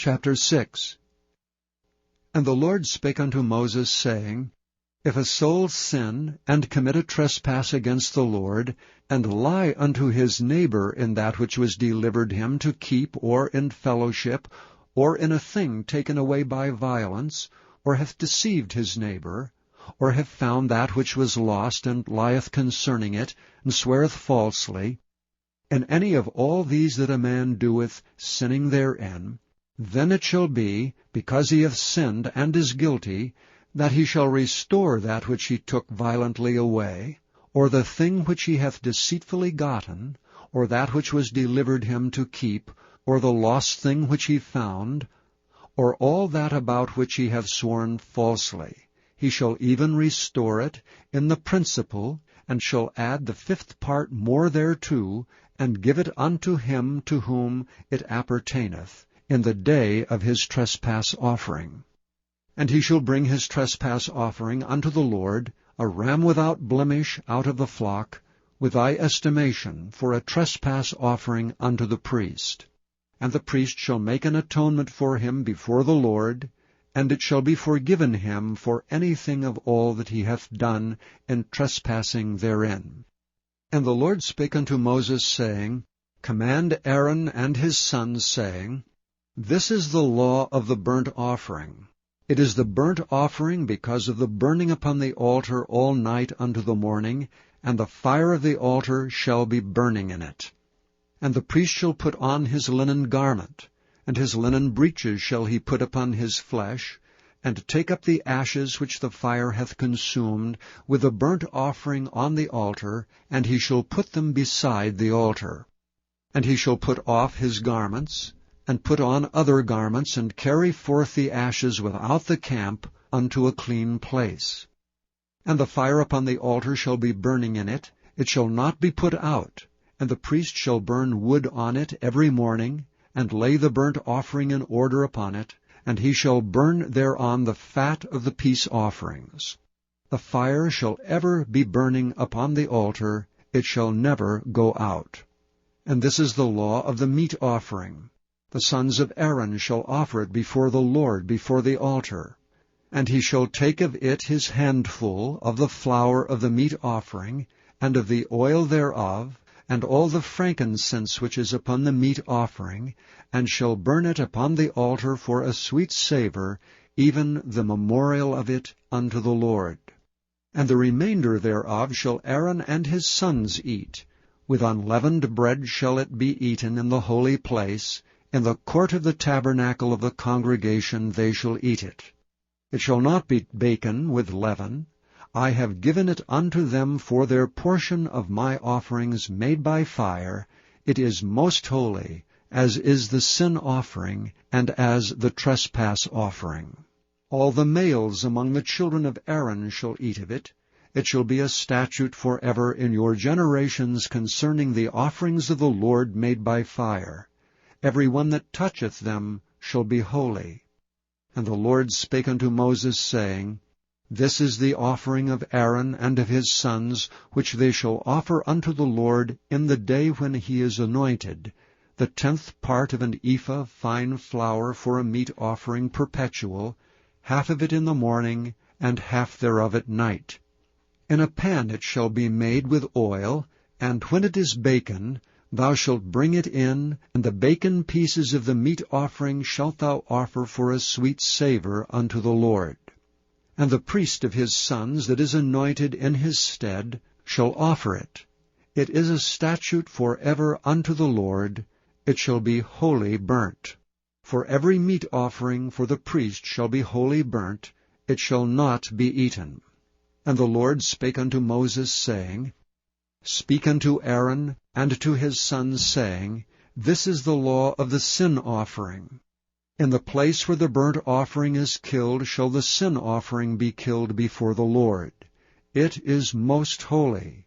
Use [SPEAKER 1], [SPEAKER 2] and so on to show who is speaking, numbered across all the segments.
[SPEAKER 1] Chapter 6. And the Lord spake unto Moses, saying, If a soul sin, and commit a trespass against the Lord, and lie unto his neighbor in that which was delivered him to keep, or in fellowship, or in a thing taken away by violence, or hath deceived his neighbor, or hath found that which was lost, and lieth concerning it, and sweareth falsely, in any of all these that a man doeth, sinning therein, then it shall be, because he hath sinned and is guilty, that he shall restore that which he took violently away, or the thing which he hath deceitfully gotten, or that which was delivered him to keep, or the lost thing which he found, or all that about which he hath sworn falsely. He shall even restore it in the principal, and shall add the 5th part more thereto, and give it unto him to whom it appertaineth, in the day of his trespass offering. And he shall bring his trespass offering unto the Lord, a ram without blemish out of the flock, with thy estimation, for a trespass offering unto the priest. And the priest shall make an atonement for him before the Lord, and it shall be forgiven him for anything of all that he hath done in trespassing therein. And the Lord spake unto Moses, saying, Command Aaron and his sons, saying, This is the law of the burnt offering. It is the burnt offering because of the burning upon the altar all night unto the morning, and the fire of the altar shall be burning in it. And the priest shall put on his linen garment, and his linen breeches shall he put upon his flesh, and take up the ashes which the fire hath consumed, with the burnt offering on the altar, and he shall put them beside the altar. And he shall put off his garments, and put on other garments, and carry forth the ashes without the camp unto a clean place. And the fire upon the altar shall be burning in it, it shall not be put out, and the priest shall burn wood on it every morning, and lay the burnt offering in order upon it, and he shall burn thereon the fat of the peace offerings. The fire shall ever be burning upon the altar, it shall never go out. And this is the law of the meat offering. The sons of Aaron shall offer it before the Lord, before the altar. And he shall take of it his handful of the flour of the meat offering, and of the oil thereof, and all the frankincense which is upon the meat offering, and shall burn it upon the altar for a sweet savour, even the memorial of it unto the Lord. And the remainder thereof shall Aaron and his sons eat. With unleavened bread shall it be eaten in the holy place. In the court of the tabernacle of the congregation they shall eat it. It shall not be baken with leaven. I have given it unto them for their portion of my offerings made by fire. It is most holy, as is the sin offering, and as the trespass offering. All the males among the children of Aaron shall eat of it. It shall be a statute forever in your generations concerning the offerings of the Lord made by fire. Every one that toucheth them shall be holy. And the Lord spake unto Moses, saying, This is the offering of Aaron and of his sons, which they shall offer unto the Lord in the day when he is anointed, the 10th part of an ephah fine flour for a meat offering perpetual, half of it in the morning, and half thereof at night. In a pan it shall be made with oil, and when it is baken, thou shalt bring it in, and the baken pieces of the meat offering shalt thou offer for a sweet savour unto the Lord. And the priest of his sons that is anointed in his stead shall offer it. It is a statute for ever unto the Lord. It shall be wholly burnt. For every meat offering for the priest shall be wholly burnt. It shall not be eaten. And the Lord spake unto Moses, saying, Speak unto Aaron and to his sons, saying, This is the law of the sin offering. In the place where the burnt offering is killed shall the sin offering be killed before the Lord. It is most holy.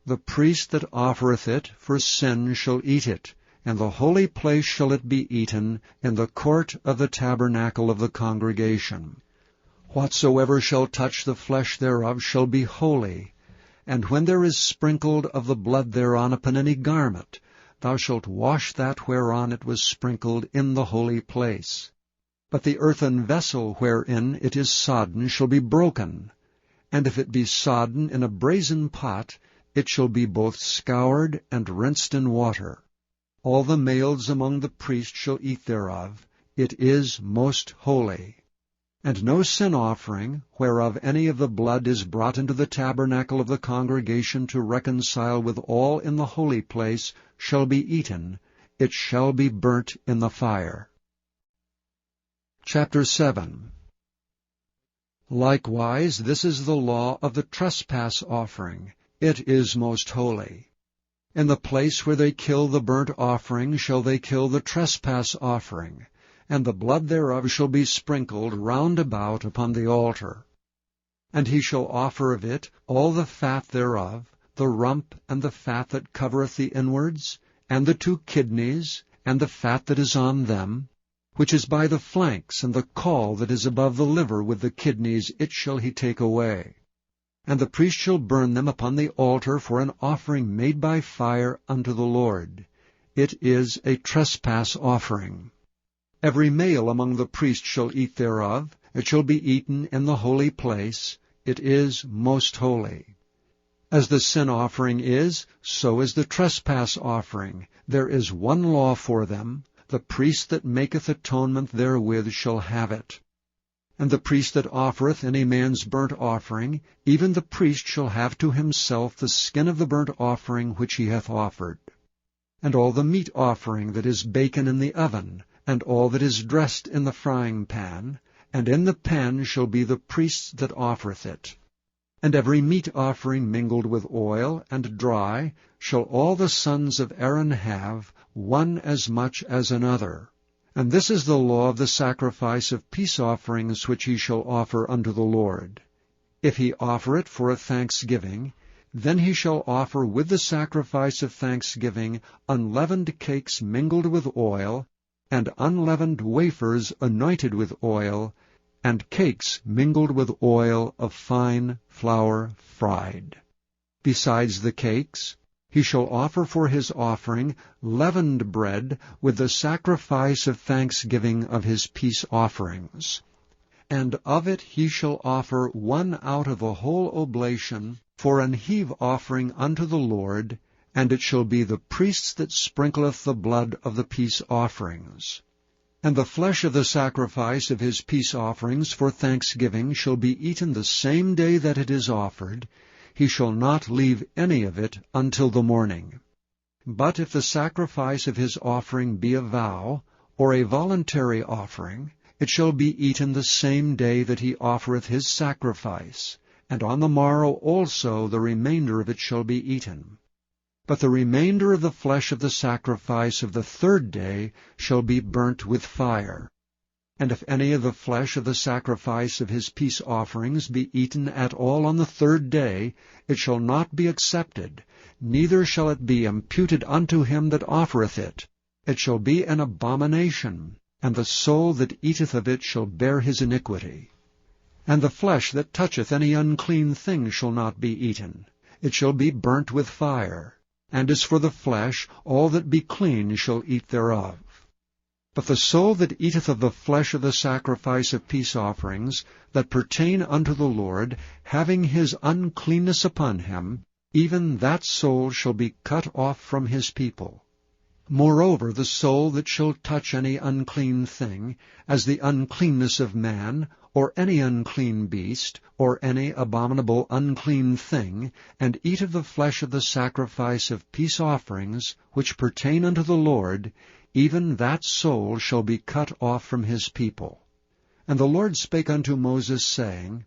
[SPEAKER 1] The priest that offereth it for sin shall eat it. In the holy place shall it be eaten, in the court of the tabernacle of the congregation. Whatsoever shall touch the flesh thereof shall be holy. And when there is sprinkled of the blood thereon upon any garment, thou shalt wash that whereon it was sprinkled in the holy place. But the earthen vessel wherein it is sodden shall be broken, and if it be sodden in a brazen pot, it shall be both scoured and rinsed in water. All the males among the priests shall eat thereof. It is most holy. And no sin offering, whereof any of the blood is brought into the tabernacle of the congregation to reconcile with all in the holy place, shall be eaten. It shall be burnt in the fire. Chapter 7. Likewise, this is the law of the trespass offering. It is most holy. In the place where they kill the burnt offering shall they kill the trespass offering, and the blood thereof shall be sprinkled round about upon the altar. And he shall offer of it all the fat thereof, the rump and the fat that covereth the inwards, and the 2 kidneys, and the fat that is on them, which is by the flanks, and the caul that is above the liver with the kidneys, it shall he take away. And the priest shall burn them upon the altar for an offering made by fire unto the Lord. It is a trespass offering. Every male among the priests shall eat thereof. It shall be eaten in the holy place. It is most holy. As the sin offering is, so is the trespass offering. There is one law for them. The priest that maketh atonement therewith shall have it. And the priest that offereth any man's burnt offering, even the priest shall have to himself the skin of the burnt offering which he hath offered. And all the meat offering that is baken in the oven, and all that is dressed in the frying pan, and in the pan shall be the priest's that offereth it. And every meat offering mingled with oil and dry shall all the sons of Aaron have, one as much as another. And this is the law of the sacrifice of peace offerings which he shall offer unto the Lord. If he offer it for a thanksgiving, then he shall offer with the sacrifice of thanksgiving unleavened cakes mingled with oil, and unleavened wafers anointed with oil, and cakes mingled with oil of fine flour fried. Besides the cakes, he shall offer for his offering leavened bread with the sacrifice of thanksgiving of his peace offerings. And of it he shall offer 1 out of a whole oblation for an heave offering unto the Lord, and it shall be the priest that sprinkleth the blood of the peace offerings. And the flesh of the sacrifice of his peace offerings for thanksgiving shall be eaten the same day that it is offered. He shall not leave any of it until the morning. But if the sacrifice of his offering be a vow, or a voluntary offering, it shall be eaten the same day that he offereth his sacrifice, and on the morrow also the remainder of it shall be eaten. But the remainder of the flesh of the sacrifice of the 3rd day shall be burnt with fire. And if any of the flesh of the sacrifice of his peace offerings be eaten at all on the 3rd day, it shall not be accepted, neither shall it be imputed unto him that offereth it. It shall be an abomination, and the soul that eateth of it shall bear his iniquity. And the flesh that toucheth any unclean thing shall not be eaten. It shall be burnt with fire. And as for the flesh, all that be clean shall eat thereof. But the soul that eateth of the flesh of the sacrifice of peace offerings, that pertain unto the Lord, having his uncleanness upon him, even that soul shall be cut off from his people. Moreover, the soul that shall touch any unclean thing, as the uncleanness of man, or any unclean beast, or any abominable unclean thing, and eat of the flesh of the sacrifice of peace offerings, which pertain unto the Lord, even that soul shall be cut off from his people. And the Lord spake unto Moses, saying,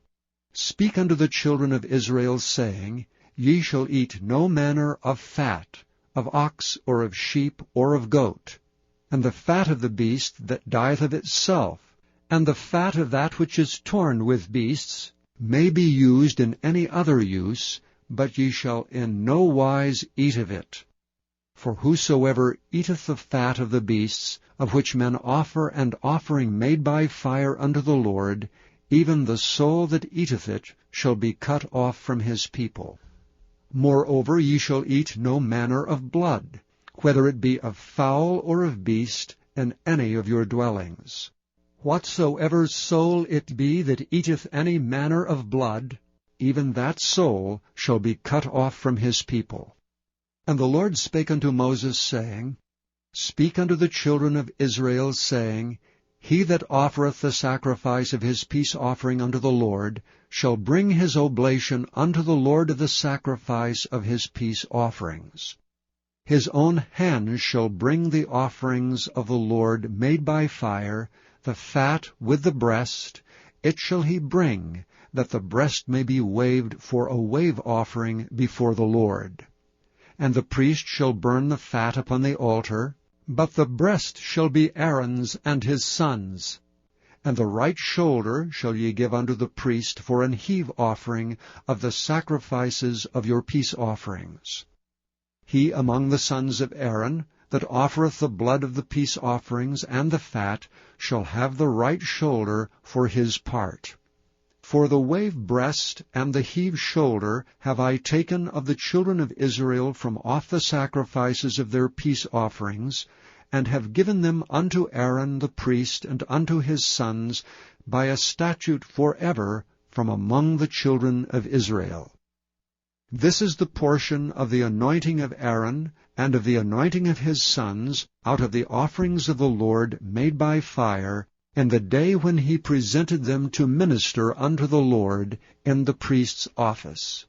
[SPEAKER 1] Speak unto the children of Israel, saying, Ye shall eat no manner of fat, of ox, or of sheep, or of goat, and the fat of the beast that dieth of itself, and the fat of that which is torn with beasts, may be used in any other use, but ye shall in no wise eat of it. For whosoever eateth the fat of the beasts, of which men offer an offering made by fire unto the Lord, even the soul that eateth it shall be cut off from his people. Moreover, ye shall eat no manner of blood, whether it be of fowl or of beast, in any of your dwellings. Whatsoever soul it be that eateth any manner of blood, even that soul shall be cut off from his people. And the Lord spake unto Moses, saying, Speak unto the children of Israel, saying, He that offereth the sacrifice of his peace offering unto the Lord shall bring his oblation unto the Lord of the sacrifice of his peace offerings. His own hand shall bring the offerings of the Lord made by fire, the fat with the breast, it shall he bring, that the breast may be waved for a wave offering before the Lord. And the priest shall burn the fat upon the altar, but the breast shall be Aaron's and his sons'. And the right shoulder shall ye give unto the priest for an heave offering of the sacrifices of your peace offerings. He among the sons of Aaron, that offereth the blood of the peace offerings and the fat, shall have the right shoulder for his part. For the wave breast and the heave shoulder have I taken of the children of Israel from off the sacrifices of their peace offerings, and have given them unto Aaron the priest and unto his sons by a statute forever from among the children of Israel. This is the portion of the anointing of Aaron and of the anointing of his sons out of the offerings of the Lord made by fire, in the day when he presented them to minister unto the Lord in the priest's office,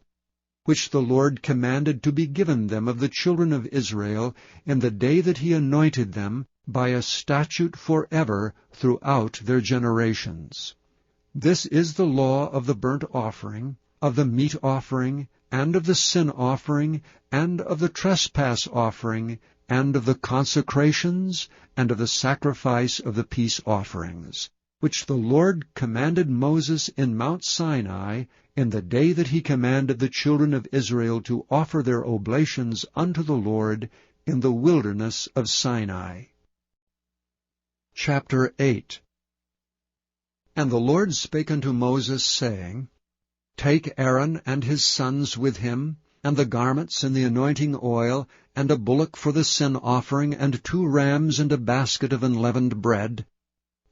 [SPEAKER 1] which the Lord commanded to be given them of the children of Israel in the day that he anointed them by a statute forever throughout their generations. This is the law of the burnt offering, of the meat offering, and of the sin offering, and of the trespass offering, and of the consecrations, and of the sacrifice of the peace offerings, which the Lord commanded Moses in Mount Sinai in the day that he commanded the children of Israel to offer their oblations unto the Lord in the wilderness of Sinai. Chapter 8. And the Lord spake unto Moses, saying, Take Aaron and his sons with him, and the garments and the anointing oil, and a bullock for the sin offering, and 2 rams, and a basket of unleavened bread,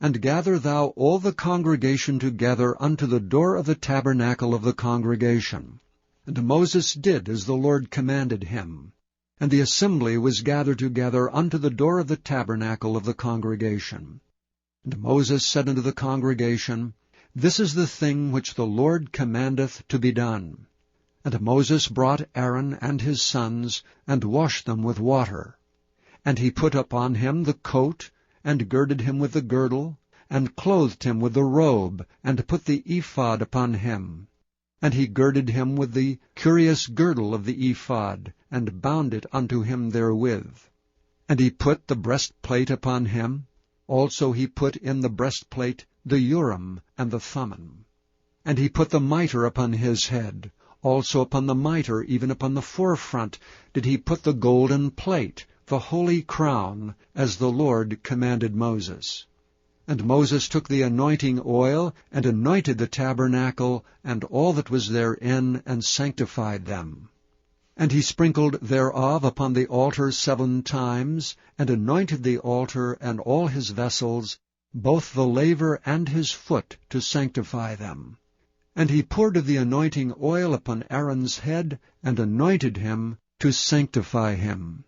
[SPEAKER 1] and gather thou all the congregation together unto the door of the tabernacle of the congregation. And Moses did as the Lord commanded him. And the assembly was gathered together unto the door of the tabernacle of the congregation. And Moses said unto the congregation, This is the thing which the Lord commandeth to be done. And Moses brought Aaron and his sons, and washed them with water. And he put upon him the coat, and girded him with the girdle, and clothed him with the robe, and put the ephod upon him. And he girded him with the curious girdle of the ephod, and bound it unto him therewith. And he put the breastplate upon him. Also he put in the breastplate the Urim and the Thummim. And he put the mitre upon his head. Also upon the mitre, even upon the forefront, did he put the golden plate, the holy crown, as the Lord commanded Moses. And Moses took the anointing oil, and anointed the tabernacle, and all that was therein, and sanctified them. And he sprinkled thereof upon the altar 7 times, and anointed the altar and all his vessels, both the laver and his foot, to sanctify them. And he poured of the anointing oil upon Aaron's head, and anointed him to sanctify him.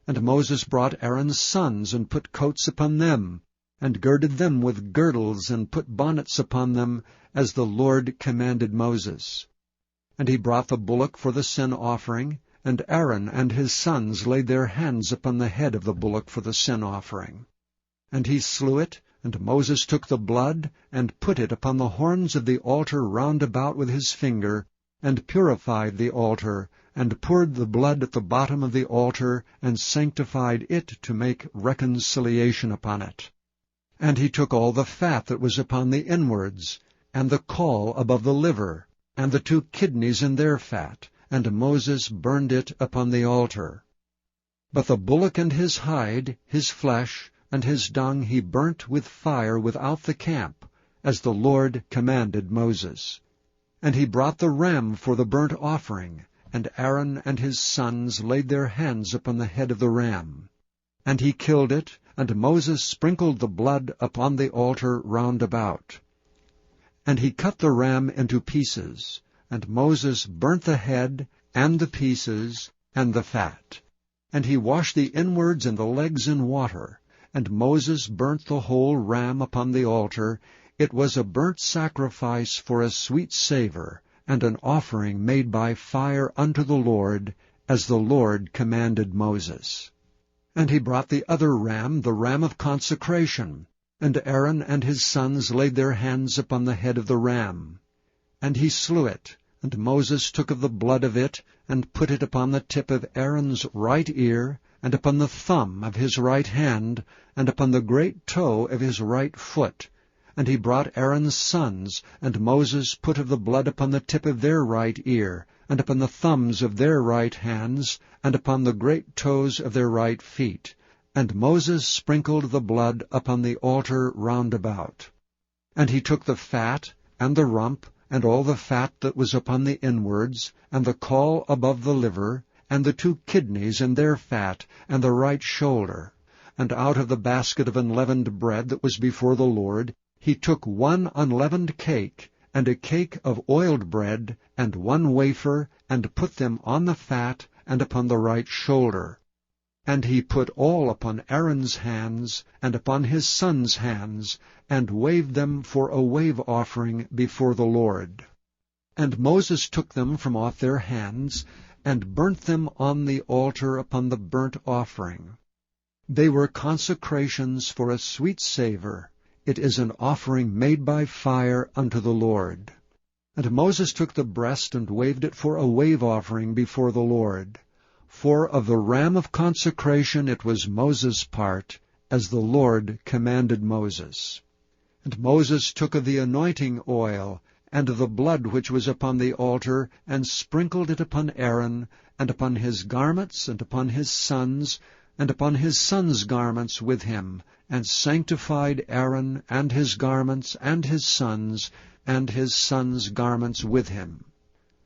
[SPEAKER 1] And Moses brought Aaron's sons, and put coats upon them, and girded them with girdles, and put bonnets upon them, as the Lord commanded Moses. And he brought the bullock for the sin offering, and Aaron and his sons laid their hands upon the head of the bullock for the sin offering. And he slew it, and Moses took the blood, and put it upon the horns of the altar round about with his finger, and purified the altar, and poured the blood at the bottom of the altar, and sanctified it to make reconciliation upon it. And he took all the fat that was upon the inwards, and the caul above the liver, and the 2 kidneys in their fat, and Moses burned it upon the altar. But the bullock and his hide, his flesh, and his dung he burnt with fire without the camp, as the Lord commanded Moses. And he brought the ram for the burnt offering, and Aaron and his sons laid their hands upon the head of the ram. And he killed it, and Moses sprinkled the blood upon the altar round about. And he cut the ram into pieces, and Moses burnt the head, and the pieces, and the fat. And he washed the inwards and the legs in water, and Moses burnt the whole ram upon the altar. It was a burnt sacrifice for a sweet savour, and an offering made by fire unto the Lord, as the Lord commanded Moses. And he brought the other ram, the ram of consecration, and Aaron and his sons laid their hands upon the head of the ram. And he slew it, and Moses took of the blood of it, and put it upon the tip of Aaron's right ear, and upon the thumb of his right hand, and upon the great toe of his right foot. And he brought Aaron's sons, and Moses put of the blood upon the tip of their right ear, and upon the thumbs of their right hands, and upon the great toes of their right feet. And Moses sprinkled the blood upon the altar round about. And he took the fat, and the rump, and all the fat that was upon the inwards, and the caul above the liver, and the 2 kidneys and their fat, and the right shoulder. And out of the basket of unleavened bread that was before the Lord, he took 1 unleavened cake, and a cake of oiled bread, and 1 wafer, and put them on the fat, and upon the right shoulder. And he put all upon Aaron's hands, and upon his sons' hands, and waved them for a wave offering before the Lord. And Moses took them from off their hands, and burnt them on the altar upon the burnt offering. They were consecrations for a sweet savour. It is an offering made by fire unto the Lord. And Moses took the breast and waved it for a wave offering before the Lord. For of the ram of consecration it was Moses' part, as the Lord commanded Moses. And Moses took of the anointing oil, and of the blood which was upon the altar, and sprinkled it upon Aaron, and upon his garments, and upon his sons, and upon his sons' garments with him, and sanctified Aaron, and his garments, and his sons' garments with him.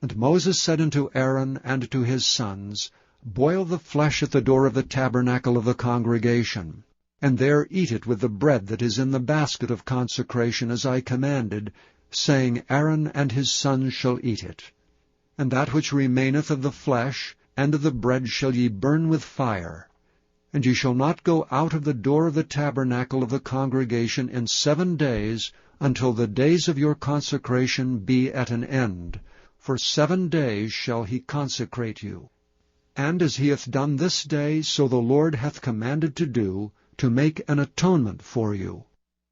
[SPEAKER 1] And Moses said unto Aaron and to his sons, Boil the flesh at the door of the tabernacle of the congregation, and there eat it with the bread that is in the basket of consecration, as I commanded, saying, Aaron and his sons shall eat it. And that which remaineth of the flesh and of the bread shall ye burn with fire. And ye shall not go out of the door of the tabernacle of the congregation in 7 days, until the days of your consecration be at an end. For 7 days shall he consecrate you. And as he hath done this day, so the Lord hath commanded to do, to make an atonement for you.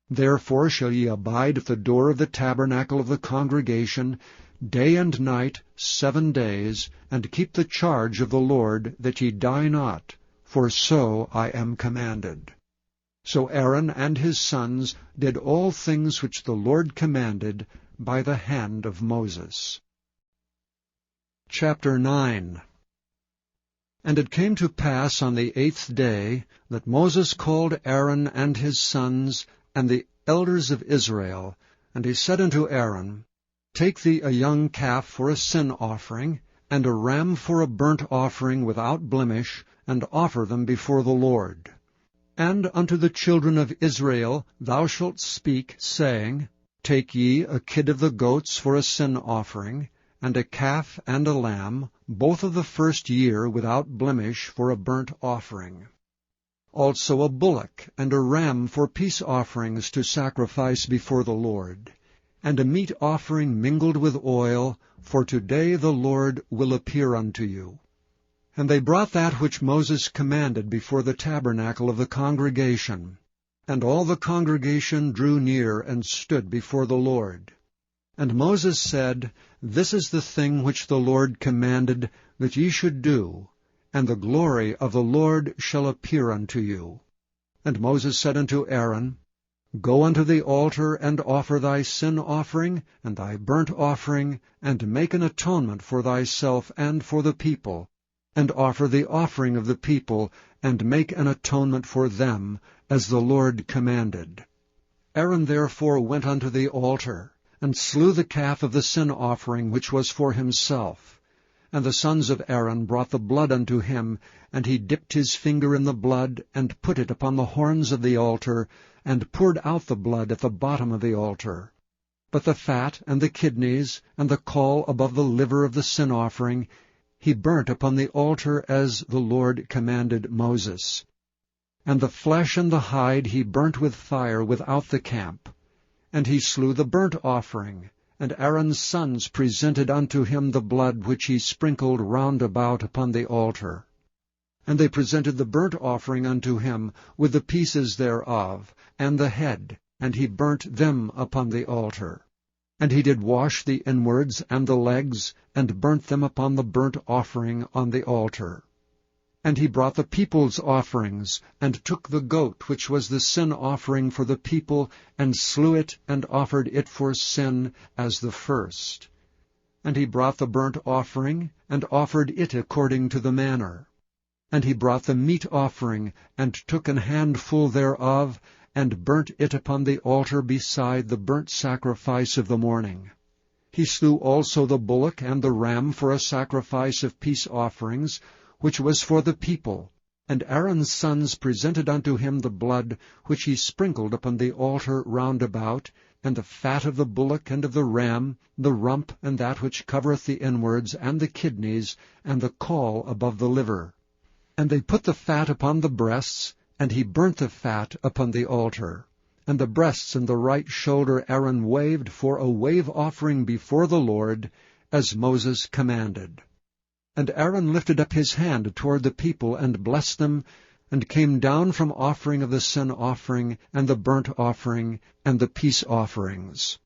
[SPEAKER 1] Therefore shall ye abide at the door of the tabernacle of the congregation, day and night 7 days, and keep the charge of the Lord, that ye die not, for so I am commanded. So Aaron and his sons did all things which the Lord commanded by the hand of Moses. Chapter 9. And it came to pass on the 8th day that Moses called Aaron and his sons and the elders of Israel, and he said unto Aaron, Take thee a young calf for a sin offering, and a ram for a burnt offering without blemish, and offer them before the Lord. And unto the children of Israel thou shalt speak, saying, Take ye a kid of the goats for a sin offering, and a calf and a lamb, both of the first year without blemish, for a burnt offering. Also a bullock and a ram for peace offerings to sacrifice before the Lord, and a meat offering mingled with oil, for today the Lord will appear unto you. And they brought that which Moses commanded before the tabernacle of the congregation. And all the congregation drew near and stood before the Lord. And Moses said, This is the thing which the Lord commanded that ye should do, and the glory of the Lord shall appear unto you. And Moses said unto Aaron, Go unto the altar, and offer thy sin offering, and thy burnt offering, and make an atonement for thyself and for the people, and offer the offering of the people, and make an atonement for them, as the Lord commanded. Aaron therefore went unto the altar, and slew the calf of the sin offering which was for himself. And the sons of Aaron brought the blood unto him, and he dipped his finger in the blood, and put it upon the horns of the altar, and poured out the blood at the bottom of the altar. But the fat, and the kidneys, and the caul above the liver of the sin offering, he burnt upon the altar as the Lord commanded Moses. And the flesh and the hide he burnt with fire without the camp. And he slew the burnt offering, and Aaron's sons presented unto him the blood which he sprinkled round about upon the altar. And they presented the burnt offering unto him, with the pieces thereof, and the head, and he burnt them upon the altar. And he did wash the inwards and the legs, and burnt them upon the burnt offering on the altar. And he brought the people's offerings, and took the goat which was the sin offering for the people, and slew it, and offered it for sin as the first. And he brought the burnt offering, and offered it according to the manner. And he brought the meat offering, and took an handful thereof, and burnt it upon the altar beside the burnt sacrifice of the morning. He slew also the bullock and the ram for a sacrifice of peace offerings, which was for the people. And Aaron's sons presented unto him the blood, which he sprinkled upon the altar round about, and the fat of the bullock and of the ram, the rump and that which covereth the inwards, and the kidneys, and the caul above the liver. And they put the fat upon the breasts, and he burnt the fat upon the altar. And the breasts and the right shoulder Aaron waved for a wave offering before the Lord, as Moses commanded. And Aaron lifted up his hand toward the people, and blessed them, and came down from offering of the sin offering, and the burnt offering, and the peace offerings.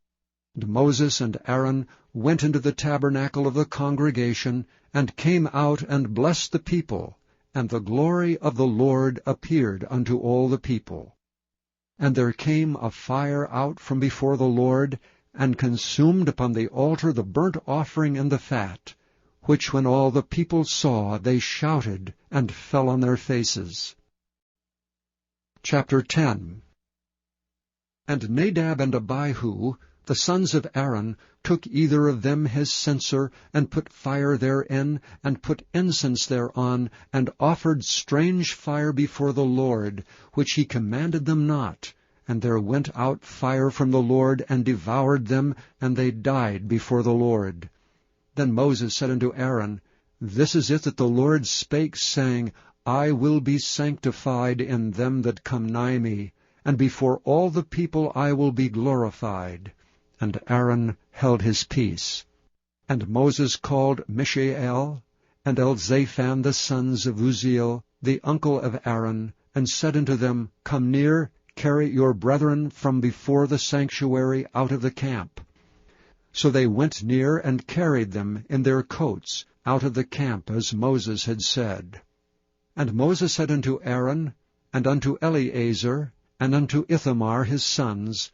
[SPEAKER 1] And Moses and Aaron went into the tabernacle of the congregation, and came out and blessed the people, and the glory of the Lord appeared unto all the people. And there came a fire out from before the Lord, and consumed upon the altar the burnt offering and the fat, which when all the people saw, they shouted, and fell on their faces. Chapter 10. And Nadab and Abihu, the sons of Aaron, took either of them his censer, and put fire therein, and put incense thereon, and offered strange fire before the Lord, which he commanded them not. And there went out fire from the Lord, and devoured them, and they died before the Lord. Then Moses said unto Aaron, This is it that the Lord spake, saying, I will be sanctified in them that come nigh me, and before all the people I will be glorified. And Aaron held his peace. And Moses called Mishael and Elzaphan the sons of Uzziel, the uncle of Aaron, and said unto them, Come near, carry your brethren from before the sanctuary out of the camp. So they went near and carried them in their coats out of the camp, as Moses had said. And Moses said unto Aaron, and unto Eleazar, and unto Ithamar his sons,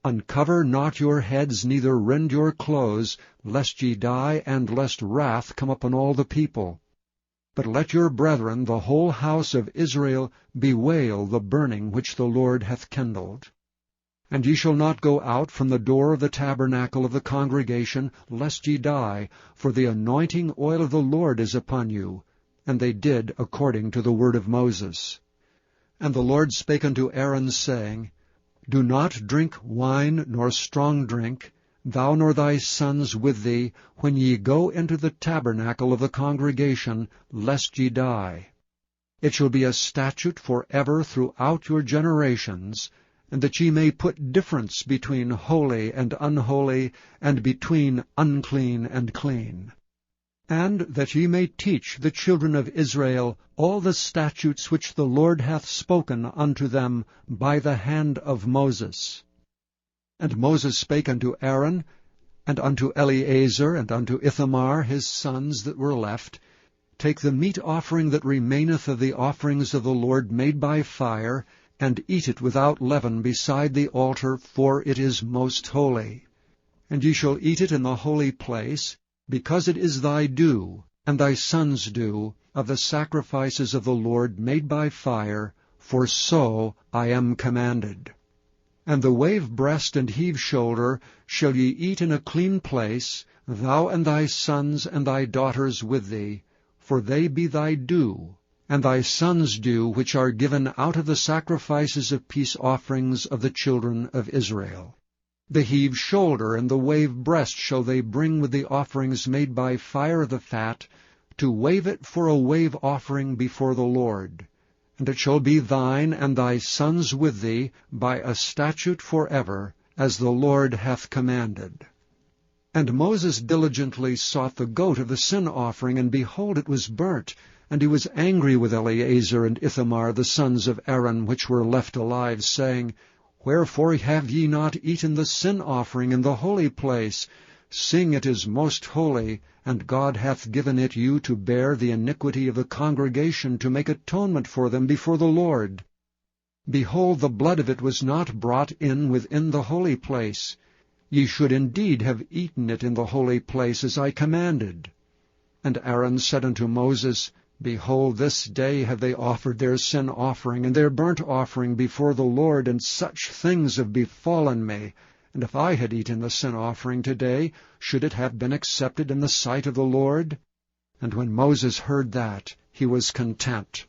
[SPEAKER 1] Uncover not your heads, neither rend your clothes, lest ye die, and lest wrath come upon all the people. But let your brethren, the whole house of Israel, bewail the burning which the Lord hath kindled. And ye shall not go out from the door of the tabernacle of the congregation, lest ye die, for the anointing oil of the Lord is upon you. And they did according to the word of Moses. And the Lord spake unto Aaron, saying, Do not drink wine nor strong drink, thou nor thy sons with thee, when ye go into the tabernacle of the congregation, lest ye die. It shall be a statute for ever throughout your generations, and that ye may put difference between holy and unholy, and between unclean and clean. And that ye may teach the children of Israel all the statutes which the Lord hath spoken unto them by the hand of Moses. And Moses spake unto Aaron, and unto Eleazar, and unto Ithamar his sons that were left, Take the meat offering that remaineth of the offerings of the Lord made by fire, and eat it without leaven beside the altar, for it is most holy. And ye shall eat it in the holy place, because it is thy due, and thy sons' due, of the sacrifices of the Lord made by fire, for so I am commanded. And the wave breast and heave shoulder shall ye eat in a clean place, thou and thy sons and thy daughters with thee, for they be thy due, and thy sons' due, which are given out of the sacrifices of peace offerings of the children of Israel. The heave shoulder and the wave breast shall they bring with the offerings made by fire of the fat, to wave it for a wave offering before the Lord. And it shall be thine and thy sons with thee by a statute forever, as the Lord hath commanded. And Moses diligently sought the goat of the sin offering, and behold, it was burnt. And he was angry with Eleazar and Ithamar, the sons of Aaron, which were left alive, saying, Wherefore have ye not eaten the sin offering in the holy place, seeing it is most holy, and God hath given it you to bear the iniquity of the congregation, to make atonement for them before the Lord? Behold, the blood of it was not brought in within the holy place. Ye should indeed have eaten it in the holy place, as I commanded. And Aaron said unto Moses, Behold, this day have they offered their sin offering and their burnt offering before the Lord, and such things have befallen me. And if I had eaten the sin offering today, should it have been accepted in the sight of the Lord? And when Moses heard that, he was content.